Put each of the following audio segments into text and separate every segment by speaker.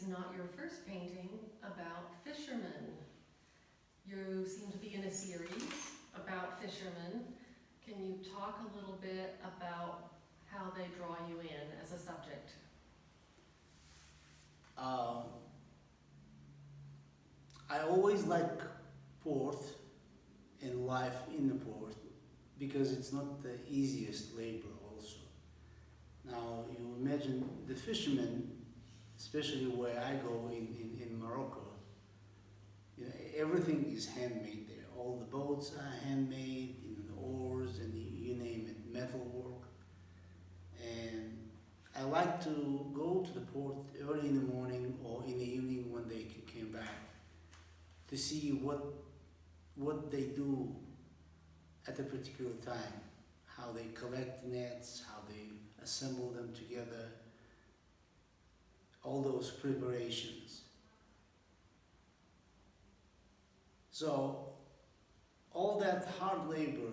Speaker 1: is not your first painting about fishermen. You seem to be in a series about fishermen. Can you talk a little bit about how they draw you in as a subject?
Speaker 2: I always like port and life in the port because it's not the easiest labor also. Now you imagine the fishermen, especially where I go in Morocco, you know, everything is handmade there. All the boats are handmade, you know, the oars and you name it, metal work. And I like to go to the port early in the morning or in the evening when they came back to see what they do at a particular time, how they collect nets, how they assemble them together, all those preparations. So all that hard labor,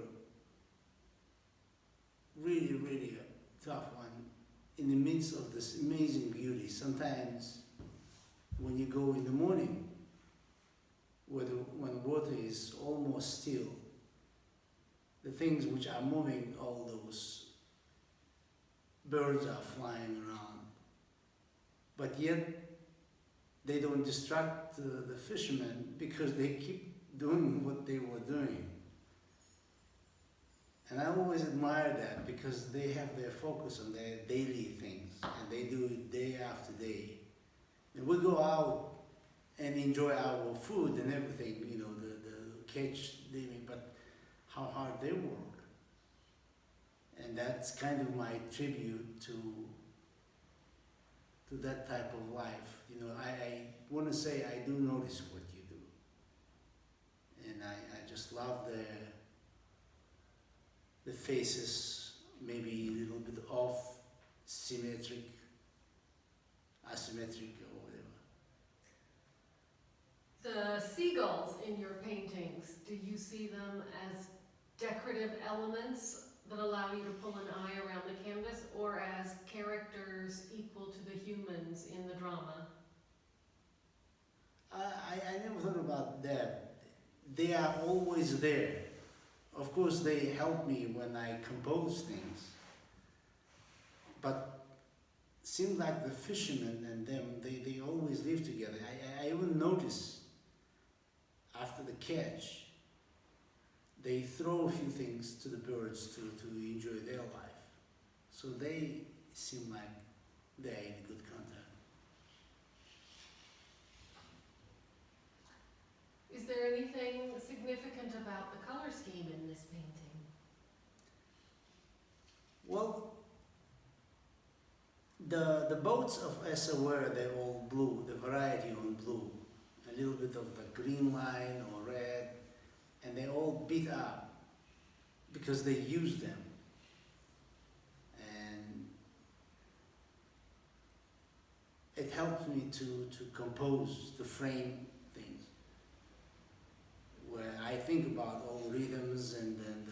Speaker 2: really, really a tough one, in the midst of this amazing beauty. Sometimes when you go in the morning, when water is almost still, the things which are moving, all those birds are flying around, but yet they don't distract the fishermen because they keep doing what they were doing. And I always admire that because they have their focus on their daily things and they do it day after day. And we go out and enjoy our food and everything, you know, the catch living, but how hard they work. And that's kind of my tribute to that type of life. You know, I want to say I do notice what you do. And I just love the faces, maybe a little bit off, symmetric, asymmetric, or whatever.
Speaker 1: The seagulls in your paintings, do you see them as decorative elements that allow you to pull an eye around the canvas, or as characters equal to the humans in the drama?
Speaker 2: I never thought about that. They are always there. Of course, they help me when I compose things. But it seems like the fishermen and them, they always live together. I even notice after the catch, they throw a few things to the birds to enjoy their life. So they seem like they're in good contact.
Speaker 1: Is there anything significant about the color scheme in this painting?
Speaker 2: Well, the boats of Essaouira, they're all blue, the variety on blue. A little bit of the green line or red, and they all beat up because they use them. And it helps me to compose, to frame things. Where I think about all the rhythms and then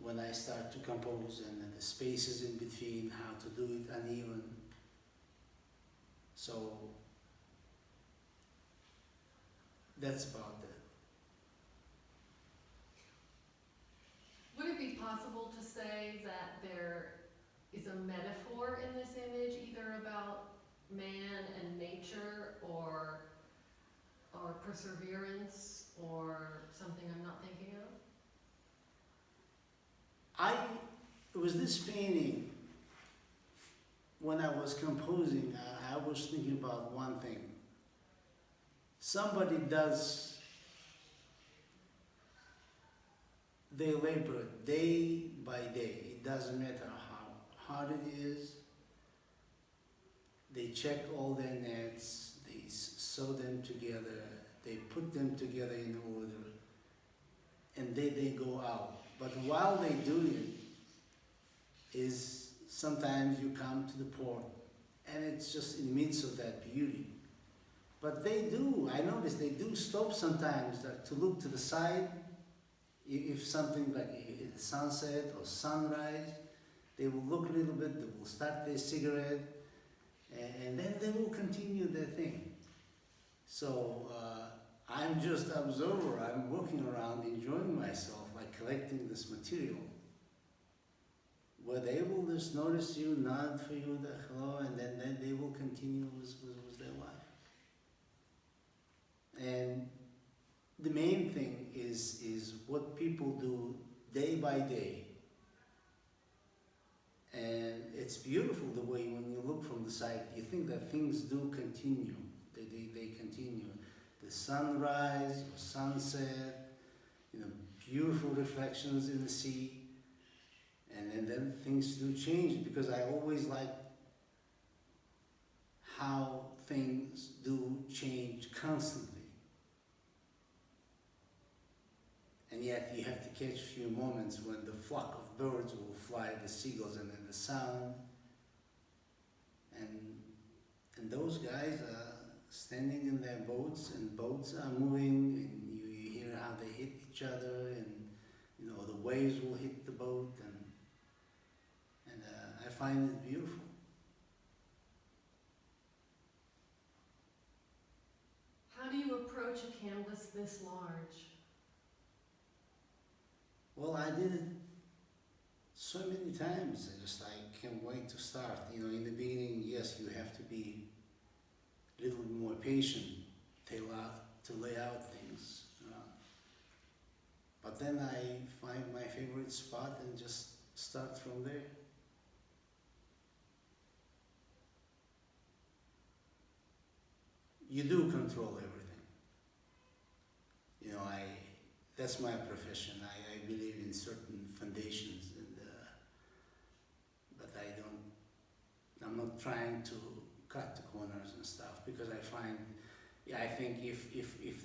Speaker 2: when I start to compose and then the spaces in between, how to do it uneven. So that's about that.
Speaker 1: Would it be possible to say that there is a metaphor in this image, either about man and nature, or perseverance, or something I'm not thinking of?
Speaker 2: It was this painting, when I was composing, I was thinking about one thing. Somebody does their labor day by day. It doesn't matter how hard it is. They check all their nets, they sew them together, they put them together in order, and they go out. But while they do it, is sometimes you come to the port, and it's just in the midst of that beauty. But they do, I notice they do stop sometimes to look to the side. If something like a sunset or sunrise, they will look a little bit, they will start their cigarette, and then they will continue their thing. So I'm just observer. I'm walking around enjoying myself, like collecting this material. Where they will just notice you, nod for you, the hello, and then they will continue with their life. And the main thing is what people do day by day. And it's beautiful the way when you look from the side, you think that things do continue. They continue. The sunrise or sunset, beautiful reflections in the sea. And then things do change, because I always like how things do change constantly. And yet you have to catch a few moments when the flock of birds will fly, the seagulls, and then the sound. And those guys are standing in their boats, and boats are moving, and you hear how they hit each other, and the waves will hit the boat, and I find it beautiful.
Speaker 1: How do you approach a canvas this large?
Speaker 2: Well, I did it so many times. I can't wait to start. In the beginning, yes, you have to be a little bit more patient to lay out things. But then I find my favorite spot and just start from there. You do control everything. That's my profession. I believe in certain foundations, but I'm not trying to cut the corners and stuff, because I think if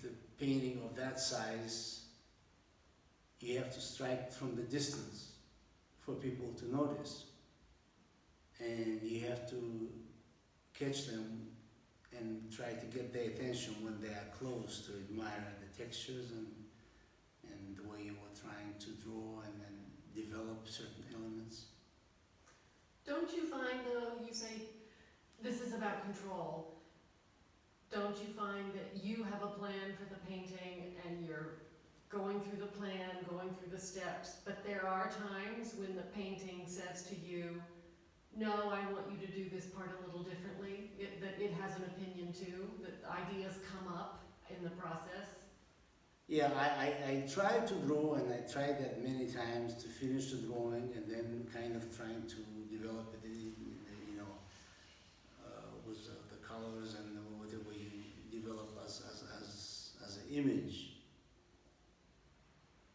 Speaker 2: the painting of that size, you have to strike from the distance for people to notice, and you have to catch them and try to get their attention when they are close, to admire the textures and the way you were trying to draw and then develop certain elements.
Speaker 1: Don't you find, though, you say this is about control, don't you find that you have a plan for the painting and you're going through the plan, going through the steps, but there are times when the painting says to you, no, I want you to do this part a little differently, that it has an opinion too, that ideas come up in the process?
Speaker 2: Yeah, I try to draw, and I tried that many times to finish the drawing, and then kind of trying to develop it with the colors and whatever you develop as an image.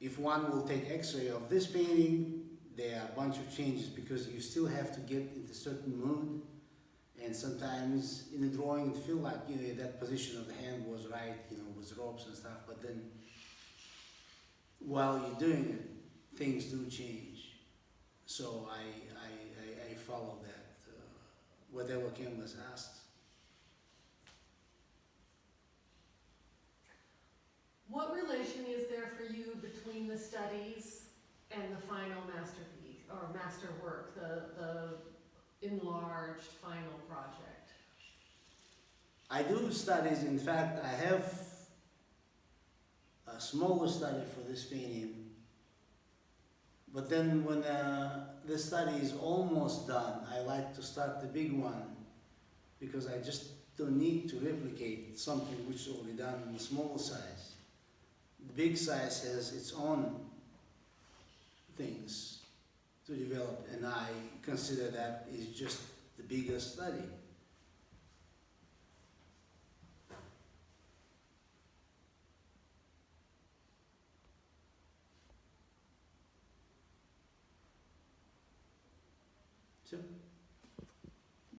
Speaker 2: If one will take X-ray of this painting, there are a bunch of changes, because you still have to get into a certain mood, and sometimes in the drawing it feel like that position of the hand was right, with ropes and stuff, but then while you're doing it, things do change. So I follow that, whatever canvas asks.
Speaker 1: What relation is there for you between the studies and the final masterpiece, or masterwork, the enlarged final project?
Speaker 2: I do studies. In fact, I have a smaller study for this painting, but then when the study is almost done, I like to start the big one, because I just don't need to replicate something which is already done in the smaller size. The big size has its own things to develop, and I consider that is just the bigger study.